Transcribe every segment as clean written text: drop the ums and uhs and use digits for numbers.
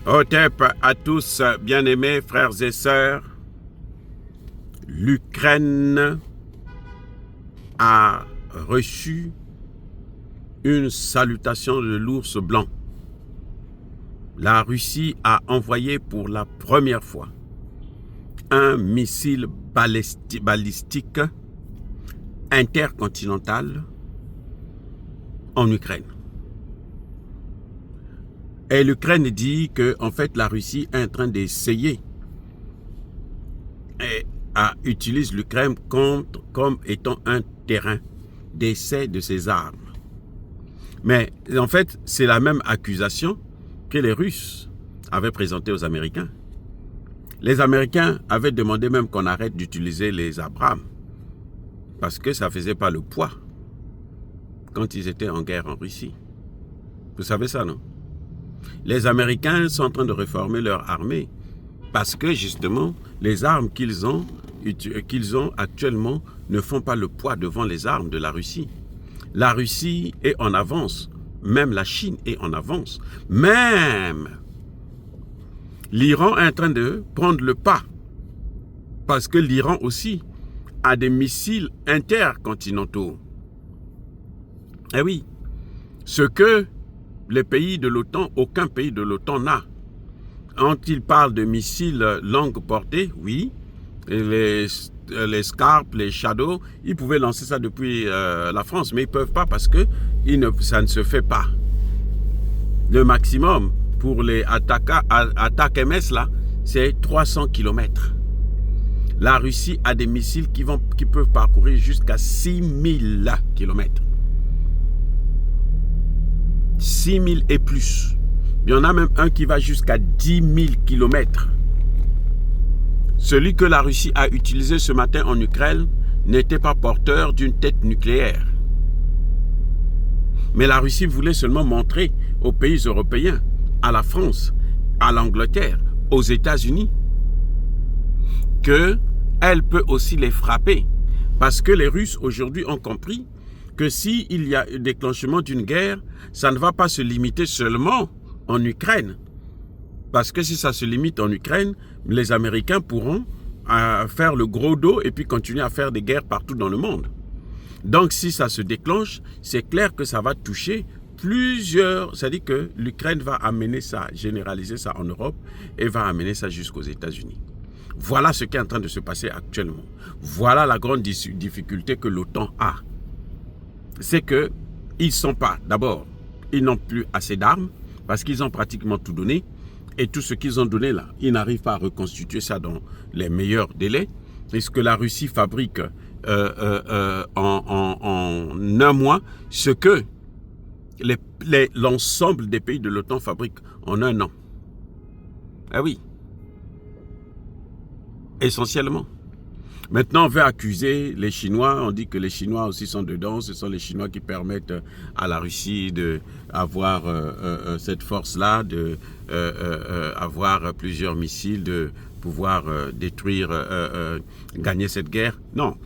Hotep à tous, bien-aimés frères et sœurs. L'Ukraine a reçu une salutation de l'ours blanc. La Russie a envoyé pour la première fois un missile balistique intercontinental en Ukraine. Et l'Ukraine dit que, en fait, la Russie est en train d'essayer et utilise l'Ukraine comme étant un terrain d'essai de ses armes. Mais en fait, c'est la même accusation que les Russes avaient présentée aux Américains. Les Américains avaient demandé même qu'on arrête d'utiliser les Abrams parce que ça ne faisait pas le poids quand ils étaient en guerre en Russie. Vous savez ça, non? Les Américains sont en train de réformer leur armée parce que justement, les armes qu'ils ont actuellement ne font pas le poids devant les armes de la Russie. La Russie est en avance, même la Chine est en avance, même l'Iran est en train de prendre le pas parce que l'Iran aussi a des missiles intercontinentaux. Eh oui, ce que les pays de l'OTAN, aucun pays de l'OTAN n'a. Quand ils parlent de missiles longue portée, oui, les Scarp, les Shadow, ils pouvaient lancer ça depuis la France, mais ils ne peuvent pas parce que ça ne se fait pas. Le maximum pour les attaques MS, là, c'est 300 km. La Russie a des missiles qui peuvent parcourir jusqu'à 6000 km. 6000 et plus. Il y en a même un qui va jusqu'à 10 000 km. Celui que la Russie a utilisé ce matin en Ukraine n'était pas porteur d'une tête nucléaire. Mais la Russie voulait seulement montrer aux pays européens, à la France, à l'Angleterre, aux États-Unis, qu'elle peut aussi les frapper. Parce que les Russes aujourd'hui ont compris que s'il y a un déclenchement d'une guerre, ça ne va pas se limiter seulement en Ukraine. Parce que si ça se limite en Ukraine, les Américains pourront faire le gros dos et puis continuer à faire des guerres partout dans le monde. Donc si ça se déclenche, c'est clair que ça va toucher plusieurs... C'est-à-dire que l'Ukraine va amener ça, généraliser ça en Europe et va amener ça jusqu'aux États-Unis. Voilà ce qui est en train de se passer actuellement. Voilà la grande difficulté que l'OTAN a. C'est qu'ils ne sont pas, d'abord, ils n'ont plus assez d'armes parce qu'ils ont pratiquement tout donné et tout ce qu'ils ont donné là, ils n'arrivent pas à reconstituer ça dans les meilleurs délais. Et ce que la Russie fabrique en un mois, ce que l'ensemble des pays de l'OTAN fabriquent en un an. Ah oui, essentiellement. Maintenant, on veut accuser les Chinois. On dit que les Chinois aussi sont dedans. Ce sont les Chinois qui permettent à la Russie d'avoir cette force-là, d'avoir plusieurs missiles, de pouvoir détruire, gagner cette guerre. Non.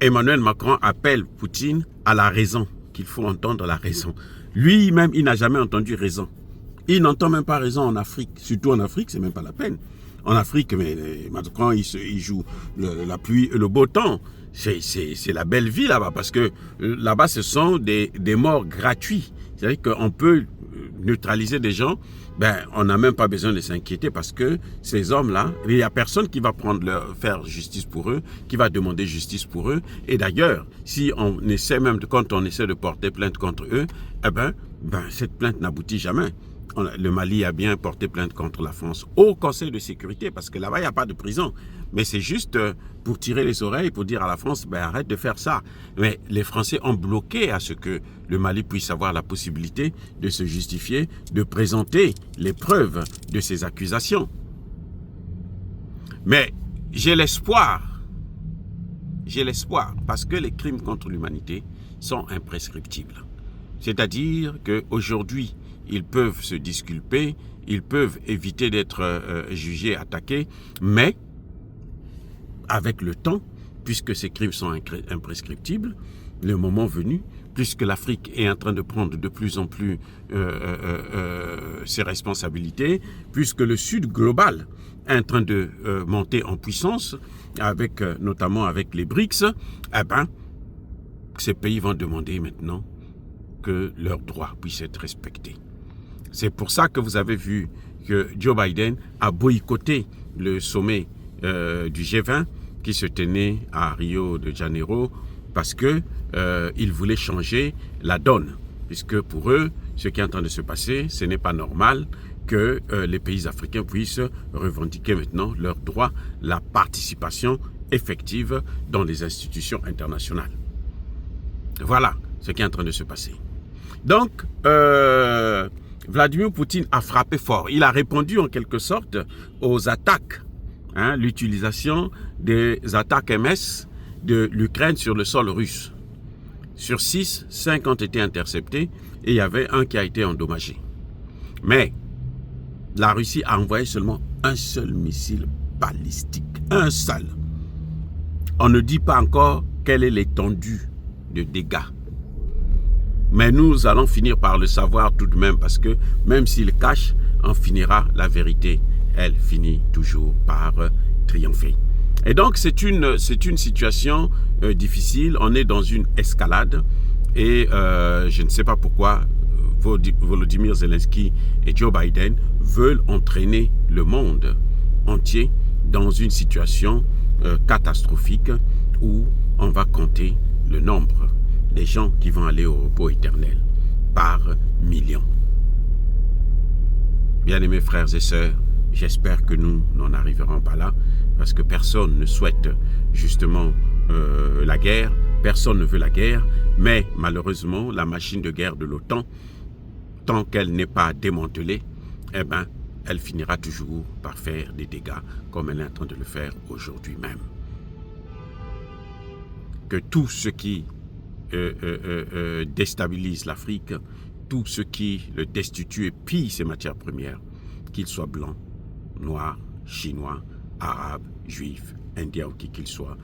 Emmanuel Macron appelle Poutine à la raison, qu'il faut entendre la raison. Lui-même, il n'a jamais entendu raison. Il n'entend même pas raison en Afrique. Surtout en Afrique, c'est même pas la peine. En Afrique, mais Macron, il joue la pluie et le beau temps. C'est la belle vie là-bas, parce que là-bas, ce sont des morts gratuits. C'est-à-dire qu'on peut neutraliser des gens, on n'a même pas besoin de s'inquiéter parce que ces hommes-là, il n'y a personne qui va faire justice pour eux, qui va demander justice pour eux. Et d'ailleurs, si on essaie quand on essaie de porter plainte contre eux, cette plainte n'aboutit jamais. Le Mali a bien porté plainte contre la France au Conseil de sécurité parce que là-bas, il n'y a pas de prison. Mais c'est juste pour tirer les oreilles, pour dire à la France, arrête de faire ça. Mais les Français ont bloqué à ce que le Mali puisse avoir la possibilité de se justifier, de présenter les preuves de ces accusations. Mais j'ai l'espoir parce que les crimes contre l'humanité sont imprescriptibles. C'est-à-dire qu'aujourd'hui, ils peuvent se disculper, ils peuvent éviter d'être jugés, attaqués, mais avec le temps, puisque ces crimes sont imprescriptibles, le moment venu, puisque l'Afrique est en train de prendre de plus en plus ses responsabilités, puisque le Sud global est en train de monter en puissance, avec, notamment avec les BRICS, eh ben, ces pays vont demander maintenant que leurs droits puissent être respectés. C'est pour ça que vous avez vu que Joe Biden a boycotté le sommet du G20 qui se tenait à Rio de Janeiro parce que il voulait changer la donne. Puisque pour eux, ce qui est en train de se passer, ce n'est pas normal que les pays africains puissent revendiquer maintenant leur droit, la participation effective dans les institutions internationales. Voilà ce qui est en train de se passer. Donc, Vladimir Poutine a frappé fort. Il a répondu en quelque sorte aux attaques, l'utilisation des attaques MS de l'Ukraine sur le sol russe. Sur 6, 5 ont été interceptés et il y avait un qui a été endommagé. Mais la Russie a envoyé seulement un seul missile balistique. Un seul. On ne dit pas encore quelle est l'étendue de dégâts. Mais nous allons finir par le savoir tout de même parce que même s'il cache, on finira la vérité. Elle finit toujours par triompher. Et donc c'est une situation difficile. On est dans une escalade et je ne sais pas pourquoi Volodymyr Zelensky et Joe Biden veulent entraîner le monde entier dans une situation catastrophique où on va compter le nombre des gens qui vont aller au repos éternel par millions. Bien-aimés frères et sœurs, j'espère que nous n'en arriverons pas là parce que personne ne souhaite justement la guerre, personne ne veut la guerre, mais malheureusement la machine de guerre de l'OTAN, tant qu'elle n'est pas démantelée, eh ben, elle finira toujours par faire des dégâts comme elle est en train de le faire aujourd'hui même. Que tout ce qui déstabilise l'Afrique, tout ce qui le destitue et pille ses matières premières, qu'il soit blanc, noir, chinois, arabe, juif, indien ou qui qu'il soit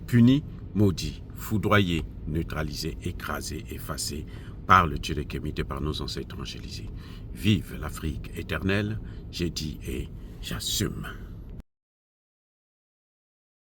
puni, maudit, foudroyé, neutralisé, écrasé, effacé par le Dieu des Kémites et par nos ancêtres angélisés. Vive l'Afrique éternelle, j'ai dit et j'assume.